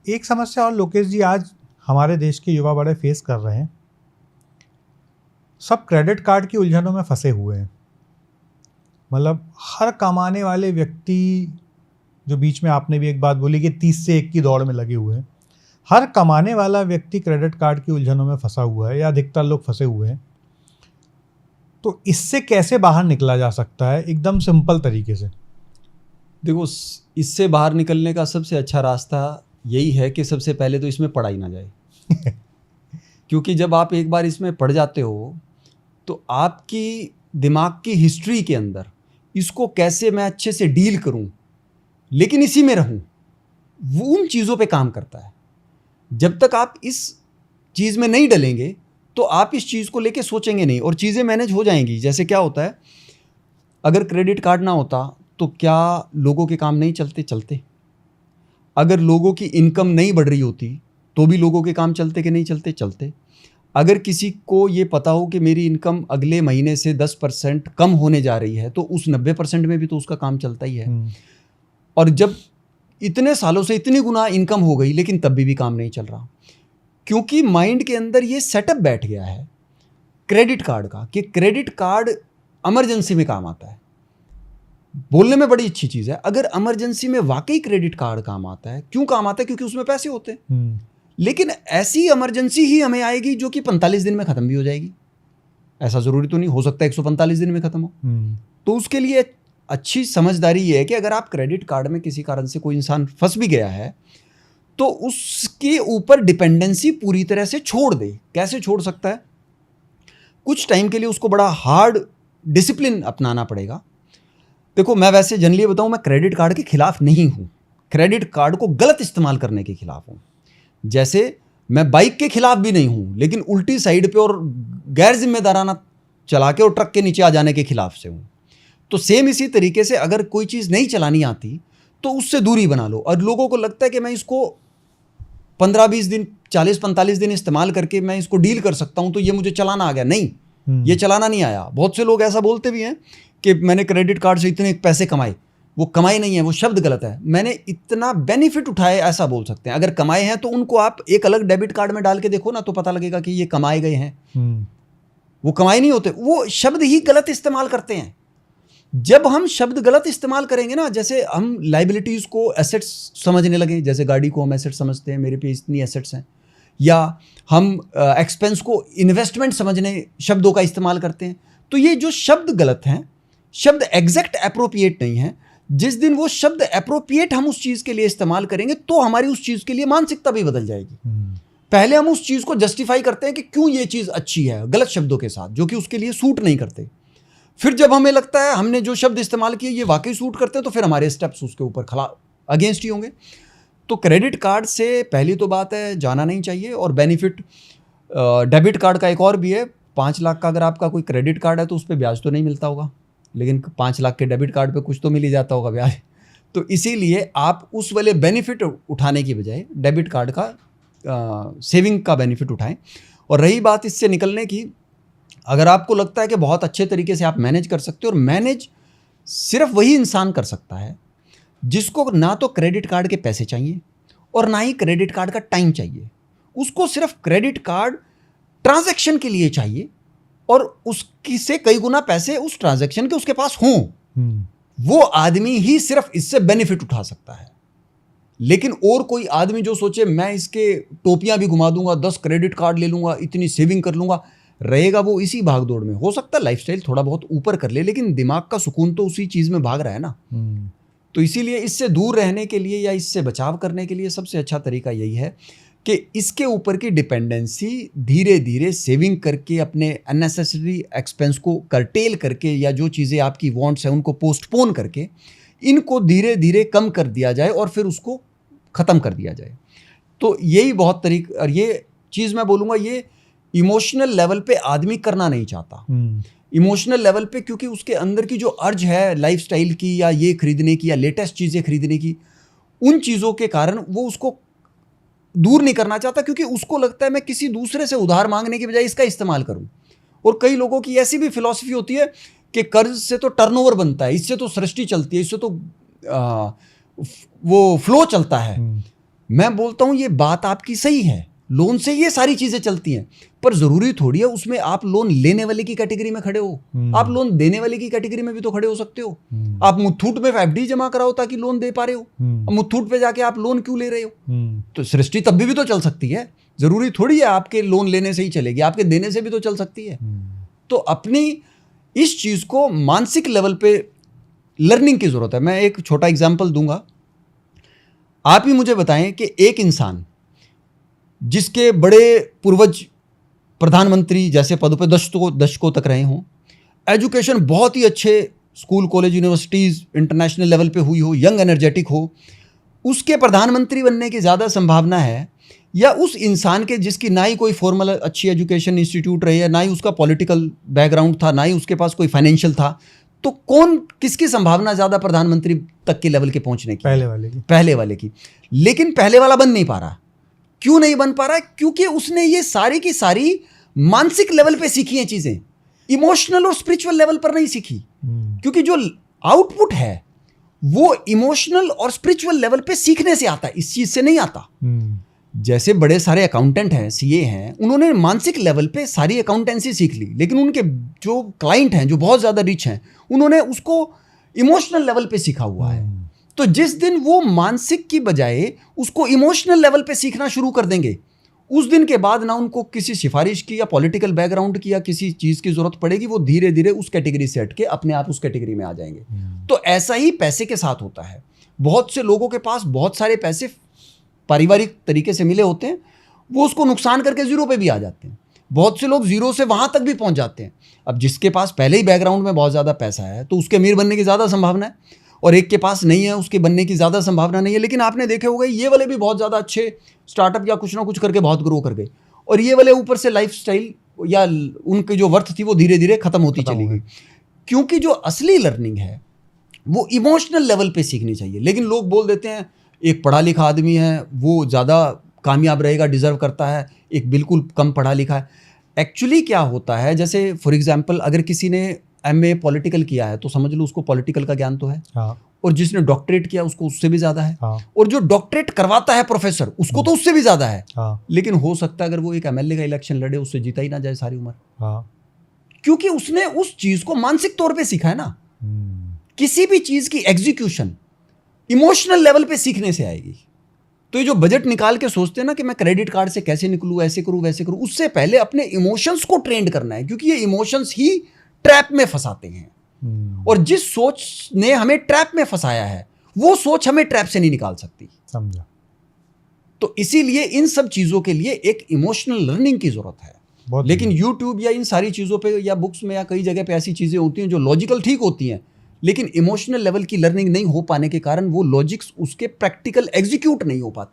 एक समस्या और लोकेश जी आज हमारे देश के युवा बड़े फेस कर रहे हैं, सब क्रेडिट कार्ड की उलझनों में फंसे हुए हैं। मतलब हर कमाने वाले व्यक्ति, जो बीच में आपने भी एक बात बोली कि 30 से 1 की दौड़ में लगे हुए हैं, हर कमाने वाला व्यक्ति क्रेडिट कार्ड की उलझनों में फंसा हुआ है या अधिकतर लोग फंसे हुए हैं। तो इससे कैसे बाहर निकला जा सकता है एकदम सिंपल तरीके से? देखो, इससे बाहर निकलने का सबसे अच्छा रास्ता यही है कि सबसे पहले तो इसमें पढ़ाई ना जाए क्योंकि जब आप एक बार इसमें पढ़ जाते हो तो आपकी दिमाग की हिस्ट्री के अंदर इसको कैसे मैं अच्छे से डील करूं लेकिन इसी में रहूं, वो उन चीज़ों पे काम करता है। जब तक आप इस चीज़ में नहीं डलेंगे तो आप इस चीज़ को लेके सोचेंगे नहीं और चीज़ें मैनेज हो जाएंगी। जैसे क्या होता है, अगर क्रेडिट कार्ड ना होता तो क्या लोगों के काम नहीं चलते? अगर लोगों की इनकम नहीं बढ़ रही होती तो भी लोगों के काम चलते कि नहीं चलते? अगर किसी को ये पता हो कि मेरी इनकम अगले महीने से 10% कम होने जा रही है तो उस 90% में भी तो उसका काम चलता ही है। और जब इतने सालों से इतनी गुना इनकम हो गई लेकिन तब भी काम नहीं चल रहा, क्योंकि माइंड के अंदर ये सेटअप बैठ गया है क्रेडिट कार्ड का कि क्रेडिट कार्ड इमरजेंसी में काम आता है। बोलने में बड़ी अच्छी चीज़ है, अगर इमरजेंसी में वाकई क्रेडिट कार्ड काम आता है। क्यों काम आता है? क्योंकि उसमें पैसे होते हैं। लेकिन ऐसी इमरजेंसी ही हमें आएगी जो कि 45 दिन में ख़त्म भी हो जाएगी। ऐसा ज़रूरी तो नहीं हो सकता 145 दिन में ख़त्म हो। तो उसके लिए अच्छी समझदारी ये है कि अगर आप क्रेडिट कार्ड में किसी कारण से कोई इंसान फंस भी गया है तो उसके ऊपर डिपेंडेंसी पूरी तरह से छोड़ दे। कैसे छोड़ सकता है? कुछ टाइम के लिए उसको बड़ा हार्ड डिसिप्लिन अपनाना पड़ेगा। देखो, मैं वैसे जनरली बताऊं, मैं क्रेडिट कार्ड के खिलाफ नहीं हूं, क्रेडिट कार्ड को गलत इस्तेमाल करने के खिलाफ हूं। जैसे मैं बाइक के खिलाफ भी नहीं हूं लेकिन उल्टी साइड पे और गैर जिम्मेदाराना चला के और ट्रक के नीचे आ जाने के खिलाफ से हूं। तो सेम इसी तरीके से अगर कोई चीज़ नहीं चलानी आती तो उससे दूरी बना लो। और लोगों को लगता है कि मैं इसको 15-20 दिन 40-45 दिन इस्तेमाल करके मैं इसको डील कर सकता हूं तो ये मुझे चलाना आ गया। नहीं, ये चलाना नहीं आया। बहुत से लोग ऐसा बोलते भी हैं कि मैंने क्रेडिट कार्ड से इतने पैसे कमाए। वो कमाई नहीं है, वो शब्द गलत है। मैंने इतना बेनिफिट उठाए, ऐसा बोल सकते हैं। अगर कमाए हैं तो उनको आप एक अलग डेबिट कार्ड में डाल के देखो ना तो पता लगेगा कि ये कमाए गए हैं। वो कमाए नहीं होते, वो शब्द ही गलत इस्तेमाल करते हैं। जब हम शब्द गलत इस्तेमाल करेंगे ना, जैसे हम लाइबिलिटीज़ को एसेट्स समझने लगे, जैसे गाड़ी को हम एसेट समझते हैं, मेरे पे इतनी एसेट्स हैं, या हम एक्सपेंस को इन्वेस्टमेंट समझने शब्दों का इस्तेमाल करते हैं, तो ये जो शब्द गलत हैं, शब्द एग्जैक्ट अप्रोप्रिएट नहीं है। जिस दिन वो शब्द अप्रोप्रिएट हम उस चीज़ के लिए इस्तेमाल करेंगे तो हमारी उस चीज़ के लिए मानसिकता भी बदल जाएगी। पहले हम उस चीज़ को जस्टिफाई करते हैं कि क्यों ये चीज़ अच्छी है गलत शब्दों के साथ जो कि उसके लिए सूट नहीं करते। फिर जब हमें लगता है हमने जो शब्द इस्तेमाल किए ये वाकई सूट करते हैं तो फिर हमारे स्टेप्स उसके ऊपर खिला अगेंस्ट ही होंगे। तो क्रेडिट कार्ड से पहली तो बात है जाना नहीं चाहिए। और बेनिफिट डेबिट कार्ड का एक और भी है। 5 लाख का अगर आपका कोई क्रेडिट कार्ड है तो उस पर ब्याज तो नहीं मिलता होगा, लेकिन 5 लाख के डेबिट कार्ड पे कुछ तो मिल ही जाता होगा ब्याज। तो इसीलिए आप उस वाले बेनिफिट उठाने की बजाय डेबिट कार्ड का सेविंग का बेनिफिट उठाएं। और रही बात इससे निकलने की, अगर आपको लगता है कि बहुत अच्छे तरीके से आप मैनेज कर सकते हो, और मैनेज सिर्फ वही इंसान कर सकता है जिसको ना तो क्रेडिट कार्ड के पैसे चाहिए और ना ही क्रेडिट कार्ड का टाइम चाहिए। उसको सिर्फ क्रेडिट कार्ड ट्रांजैक्शन के लिए चाहिए और उसकी से कई गुना पैसे उस ट्रांजैक्शन के उसके पास हों। वो आदमी ही सिर्फ इससे बेनिफिट उठा सकता है। लेकिन और कोई आदमी जो सोचे मैं इसके टोपियां भी घुमा दूंगा, 10 क्रेडिट कार्ड ले लूंगा, इतनी सेविंग कर लूंगा, रहेगा वो इसी भागदौड़ में। हो सकता है लाइफस्टाइल थोड़ा बहुत ऊपर कर ले लेकिन दिमाग का सुकून तो उसी चीज़ में भाग रहा है ना। तो इसीलिए इससे दूर रहने के लिए या इससे बचाव करने के लिए सबसे अच्छा तरीका यही है कि इसके ऊपर की डिपेंडेंसी धीरे धीरे सेविंग करके, अपने अननेसेसरी एक्सपेंस को कर्टेल करके, या जो चीज़ें आपकी वांट्स हैं उनको पोस्टपोन करके इनको धीरे धीरे कम कर दिया जाए और फिर उसको ख़त्म कर दिया जाए। तो यही बहुत तरीका। और ये चीज़ मैं बोलूँगा ये इमोशनल लेवल पे आदमी करना नहीं चाहता। इमोशनल लेवल पे क्योंकि उसके अंदर की जो अर्ज है लाइफस्टाइल की, या ये खरीदने की, या लेटेस्ट चीज़ें खरीदने की, उन चीज़ों के कारण वो उसको दूर नहीं करना चाहता, क्योंकि उसको लगता है मैं किसी दूसरे से उधार मांगने की बजाय इसका इस्तेमाल करूं। और कई लोगों की ऐसी भी फिलॉसफी होती है कि कर्ज से तो टर्नओवर बनता है, इससे तो सृष्टि चलती है, इससे तो वो फ्लो चलता है। मैं बोलता हूं ये बात आपकी सही है, लोन से ये सारी चीजें चलती हैं, पर जरूरी थोड़ी है उसमें आप लोन लेने वाले की कैटेगरी में खड़े हो, आप लोन देने वाले की कैटेगरी में भी तो खड़े हो सकते हो। आप मुथूट में एफडी जमा कराओ ताकि लोन दे पा रहे हो, मुथूट पे जाके आप लोन क्यों ले रहे हो? तो सृष्टि तब भी तो चल सकती है, जरूरी थोड़ी है आपके लोन लेने से ही चलेगी, आपके देने से भी तो चल सकती है। तो अपनी इस चीज को मानसिक लेवल पे लर्निंग की जरूरत है। मैं एक छोटा एग्जांपल दूंगा, आप ही मुझे बताएं कि एक इंसान जिसके बड़े पूर्वज प्रधानमंत्री जैसे पदों पे दशकों तक रहे हों, एजुकेशन बहुत ही अच्छे school college universities international level पे हुई हो, यंग एनर्जेटिक हो, उसके प्रधानमंत्री बनने की ज़्यादा संभावना है या उस इंसान के जिसकी ना ही कोई फॉर्मल अच्छी एजुकेशन इंस्टीट्यूट रही है, ना ही उसका पॉलिटिकल बैकग्राउंड था, ना ही उसके पास कोई फाइनेंशियल था, तो कौन किसकी संभावना ज़्यादा प्रधानमंत्री तक के लेवल के पहुंचने की? पहले वाले की। लेकिन पहले वाला बन नहीं पा रहा। क्यों नहीं बन पा रहा? क्योंकि उसने ये सारी की सारी मानसिक लेवल पे सीखी हैं चीजें, इमोशनल और स्पिरिचुअल लेवल पर नहीं सीखी। क्योंकि जो आउटपुट है वो इमोशनल और स्पिरिचुअल लेवल पे सीखने से आता है, इस चीज से नहीं आता। जैसे बड़े सारे अकाउंटेंट हैं, सीए हैं, उन्होंने मानसिक लेवल पे सारी अकाउंटेंसी सीख ली, लेकिन उनके जो क्लाइंट हैं जो बहुत ज्यादा रिच हैं, उन्होंने उसको इमोशनल लेवल पे सीखा हुआ है। तो जिस दिन वो मानसिक की बजाय उसको इमोशनल लेवल पे सीखना शुरू कर देंगे, उस दिन के बाद ना उनको किसी सिफारिश की या पॉलिटिकल बैकग्राउंड की या किसी चीज़ की ज़रूरत पड़ेगी, वो धीरे धीरे उस कैटेगरी से हट के अपने आप उस कैटेगरी में आ जाएंगे। तो ऐसा ही पैसे के साथ होता है। बहुत से लोगों के पास बहुत सारे पैसे पारिवारिक तरीके से मिले होते हैं, वो उसको नुकसान करके जीरो पे भी आ जाते हैं। बहुत से लोग जीरो से वहाँ तक भी पहुँच जाते हैं। अब जिसके पास पहले ही बैकग्राउंड में बहुत ज़्यादा पैसा है तो उसके अमीर बनने की ज़्यादा संभावना है, और एक के पास नहीं है उसके बनने की ज़्यादा संभावना नहीं है। लेकिन आपने देखे होंगे ये वाले भी बहुत ज़्यादा अच्छे स्टार्टअप या कुछ ना कुछ करके बहुत ग्रो कर गए, और ये वाले ऊपर से लाइफस्टाइल या उनकी जो वर्थ थी वो धीरे धीरे खत्म होती चली गई। क्योंकि जो असली लर्निंग है वो इमोशनल लेवल पे सीखनी चाहिए। लेकिन लोग बोल देते हैं एक पढ़ा लिखा आदमी है वो ज़्यादा कामयाब रहेगा, डिजर्व करता है, एक बिल्कुल कम पढ़ा लिखा है। एक्चुअली क्या होता है, जैसे फॉर एग्जाम्पल अगर किसी ने एमए पॉलिटिकल किया है तो समझ लो उसको पॉलिटिकल का ज्ञान तो है, और जिसने डॉक्टरेट किया उसको उससे भी ज्यादा है, और जो डॉक्टरेट करवाता है प्रोफेसर उसको तो उससे भी ज्यादा है। लेकिन हो सकता है अगर वो एक एमएलए का इलेक्शन लड़े उससे जीता ही ना जाए सारी उम्र, क्योंकि उसने उस चीज को मानसिक तौर पे सीखा है ना। किसी भी चीज की एग्जीक्यूशन इमोशनल लेवल पे सीखने से आएगी। तो ये जो बजट निकाल के सोचते हैं ना कि मैं क्रेडिट कार्ड से कैसे निकलूं, ऐसे करूं वैसे करूं, उससे पहले अपने इमोशंस को ट्रेंड करना है, क्योंकि ये इमोशंस ही ट्रैप में फंसाते हैं। और जिस सोच ने हमें ट्रैप में फंसाया है वो सोच हमें ट्रैप से नहीं निकाल सकती। समझा। तो इसीलिए इन सब चीजों के लिए एक इमोशनल लर्निंग की जरूरत है। लेकिन यूट्यूब या इन सारी चीजों पे या बुक्स में या कई जगह पे ऐसी चीजें होती हैं जो लॉजिकल ठीक होती हैं, लेकिन इमोशनल लेवल की लर्निंग नहीं हो पाने के कारण वो लॉजिक्स उसके प्रैक्टिकल एग्जीक्यूट नहीं हो पाते।